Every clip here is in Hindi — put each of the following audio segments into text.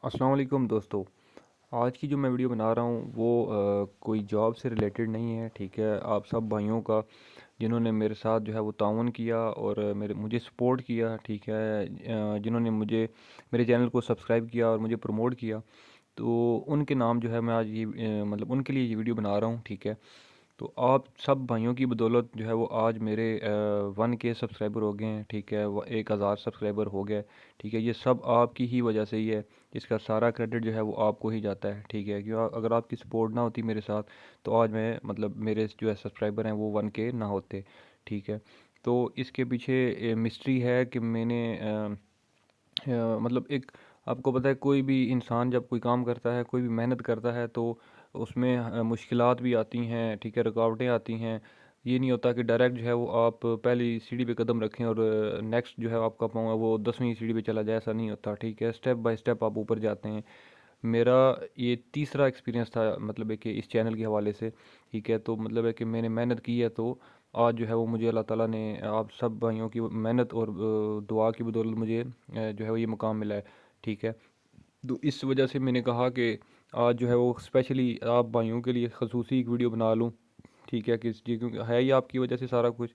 अस्सलाम वालेकुम दोस्तों। आज की जो मैं वीडियो बना रहा हूँ वो कोई जॉब से रिलेटेड नहीं है, ठीक है। आप सब भाइयों का जिन्होंने मेरे साथ जो है वो ताउन किया और मेरे मुझे सपोर्ट किया, ठीक है। जिन्होंने मुझे मेरे चैनल को सब्सक्राइब किया और मुझे प्रमोट किया, तो उनके नाम जो है मैं आज ये मतलब उनके लिए ये वीडियो बना रहा हूँ, ठीक है। तो आप सब भाइयों की बदौलत जो है वो आज मेरे 1K सब्सक्राइबर हो गए हैं, ठीक है। वो 1000 सब्सक्राइबर हो गए, ठीक है। ये सब आपकी ही वजह से ही है। इसका सारा क्रेडिट जो है वो आपको ही जाता है, ठीक है। क्यों अगर आपकी सपोर्ट ना होती मेरे साथ, तो आज मैं मतलब मेरे जो है सब्सक्राइबर हैं वो 1K ना होते, ठीक है। तो इसके पीछे मिस्ट्री है कि मैंने मतलब एक, आपको पता है कोई भी इंसान जब कोई काम करता है, कोई भी मेहनत करता है, तो उसमें मुश्किलात भी आती हैं, ठीक है, रुकावटें आती हैं। ये नहीं होता कि डायरेक्ट जो है वो आप पहली सीढ़ी पे कदम रखें और नेक्स्ट जो है आपका पाँव है वो 10वीं सीढ़ी पे चला जाए, ऐसा नहीं होता, ठीक है। स्टेप बाय स्टेप आप ऊपर जाते हैं। मेरा ये तीसरा एक्सपीरियंस था, मतलब है कि इस चैनल के हवाले से, ठीक है। तो मतलब है कि मैंने मेहनत की है, तो आज जो है वो मुझे अल्लाह ताला ने आप सब भाइयों की मेहनत और दुआ की बदौलत मुझे जो है वो ये मुकाम मिला है, ठीक है। तो इस वजह से मैंने कहा कि आज जो है वो स्पेशली आप भाइयों के लिए खसूसी एक वीडियो बना लूँ, ठीक है। किस जी, क्योंकि है ही आपकी वजह से सारा कुछ।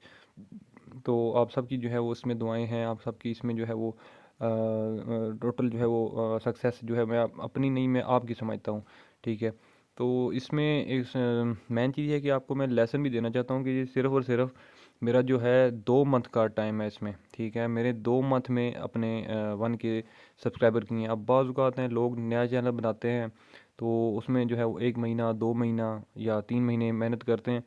तो आप सबकी जो है वो इसमें दुआएं हैं, आप सबकी इसमें जो है वो टोटल जो है वो सक्सेस जो है मैं अपनी नहीं, मैं आपकी समझता हूँ, ठीक है। तो इसमें एक मेन चीज़ है कि आपको मैं लेसन भी देना चाहता हूँ कि ये सिर्फ़ और सिर्फ मेरा जो है 2 मंथ का टाइम है इसमें, ठीक है। मेरे 2 मंथ में अपने 1K सब्सक्राइबर किए हैं। अब बाज़ औक़ात हैं लोग नया चैनल बनाते हैं, तो उसमें जो है वो 1 महीना 2 महीना या 3 महीने मेहनत करते हैं,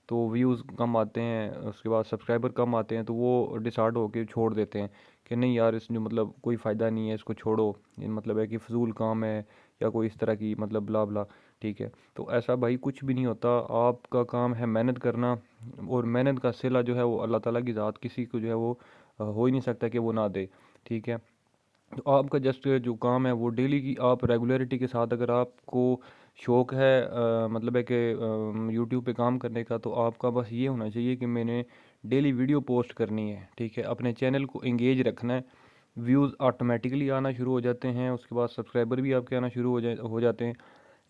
तो व्यूज़ कम आते हैं, उसके बाद सब्सक्राइबर कम आते हैं, तो वो डिसहार्ड होके छोड़ देते हैं कि नहीं यार, इसमें मतलब कोई फ़ायदा नहीं है, इसको छोड़ो, ये मतलब है कि फ़िज़ूल काम है या कोई इस तरह की मतलब ब्ला ब्ला, ठीक है। तो ऐसा भाई कुछ भी नहीं होता। आपका काम है मेहनत करना, और मेहनत का सिला जो है वो अल्लाह ताला की ज़ात किसी को जो है वो हो ही नहीं सकता कि वो ना दे, ठीक है। तो आपका जस्ट जो काम है वो डेली की आप रेगुलरिटी के साथ, अगर आपको शौक़ है मतलब है कि यूट्यूब पे काम करने का, तो आपका बस ये होना चाहिए कि मैंने डेली वीडियो पोस्ट करनी है, ठीक है। अपने चैनल को एंगेज रखना है, व्यूज़ ऑटोमेटिकली आना शुरू हो जाते हैं, उसके बाद सब्सक्राइबर भी आपके आना शुरू हो जाते हैं।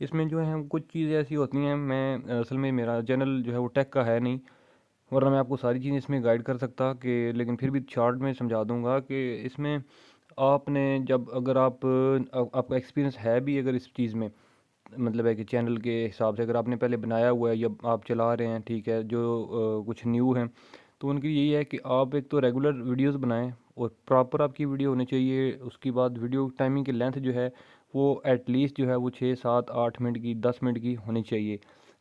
इसमें जो है कुछ चीज़ें ऐसी होती हैं, मैं असल में मेरा चैनल जो है वो टेक का है नहीं, वरना मैं आपको सारी चीज़ें इसमें गाइड कर सकता कि, लेकिन फिर भी शॉर्ट में समझा दूंगा कि इसमें आपने जब अगर आपका एक्सपीरियंस है भी अगर इस चीज़ में, मतलब है कि चैनल के हिसाब से अगर आपने पहले बनाया हुआ है या आप चला रहे हैं, ठीक है, जो कुछ न्यू हैं, तो उनकी यही है कि आप एक तो रेगुलर वीडियोस बनाएं और प्रॉपर आपकी वीडियो होनी चाहिए। उसके बाद वीडियो टाइमिंग की लेंथ जो है वो एटलीस्ट जो है वो 6 7 8 मिनट की 10 मिनट की होनी चाहिए,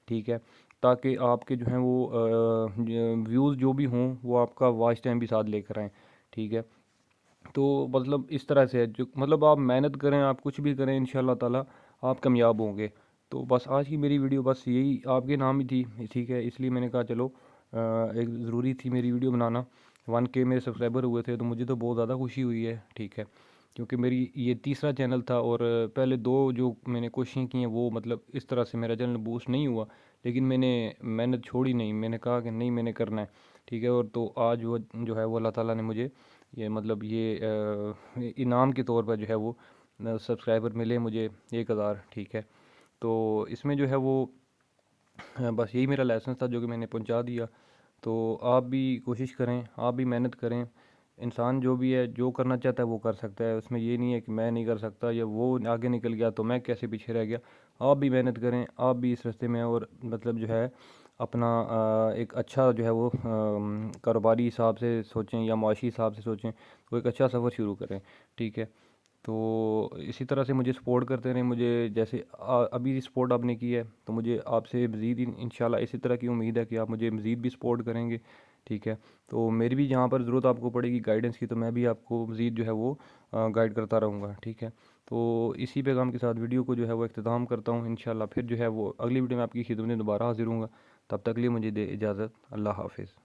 ठीक है। ताकि आपके जो हैं वो व्यूज़ जो भी हों वो आपका वॉच टाइम भी साथ लेकर आएँ, ठीक है। तो मतलब इस तरह से है, जो मतलब आप मेहनत करें, आप कुछ भी करें, इंशाल्लाह ताला आप कामयाब होंगे। तो बस आज की मेरी वीडियो बस यही आपके नाम ही थी, ठीक है। इसलिए मैंने कहा चलो एक ज़रूरी थी मेरी वीडियो बनाना। 1K मेरे सब्सक्राइबर हुए थे, तो मुझे तो बहुत ज़्यादा खुशी हुई है, ठीक है। क्योंकि मेरी ये तीसरा चैनल था और पहले दो जो मैंने कोशिशें की हैं वो मतलब इस तरह से मेरा चैनल बूस्ट नहीं हुआ, लेकिन मैंने मेहनत छोड़ी नहीं, मैंने कहा कि नहीं मैंने करना है, ठीक है। और तो आज वो जो है वो अल्लाह ताला ने मुझे ये मतलब ये इनाम के तौर पर जो है वो सब्सक्राइबर मिले मुझे 1000, ठीक है। तो इसमें जो है वो बस यही मेरा लाइसेंस था जो कि मैंने पहुंचा दिया। तो आप भी कोशिश करें, आप भी मेहनत करें। इंसान जो भी है जो करना चाहता है वो कर सकता है, उसमें ये नहीं है कि मैं नहीं कर सकता या वो आगे निकल गया तो मैं कैसे पीछे रह गया। आप भी मेहनत करें, आप भी इस रास्ते में और मतलब जो है अपना एक अच्छा जो है वो कारोबारी हिसाब से सोचें या मुआशी हिसाब से सोचें, तो एक अच्छा सफ़र शुरू करें, ठीक है। तो इसी तरह से मुझे सपोर्ट करते रहें, मुझे जैसे अभी सपोर्ट आपने की है, तो मुझे आपसे मज़ीद इंशाल्लाह इसी तरह की उम्मीद है कि आप मुझे मज़ीद भी सपोर्ट करेंगे, ठीक है। तो मेरी भी जहाँ पर ज़रूरत आपको पड़ेगी गाइडेंस की, तो मैं भी आपको मज़ीद जो है वो गाइड करता रहूँगा, ठीक है। तो इसी पैगाम के साथ वीडियो को जो है वो इख्तिताम करता हूँ। इंशाल्लाह फिर जो है वो अगली वीडियो में आपकी खिदमत में दोबारा हाज़िर हूँगा। तब तक के लिए मुझे दे इजाज़त। अल्लाह हाफ़िज़।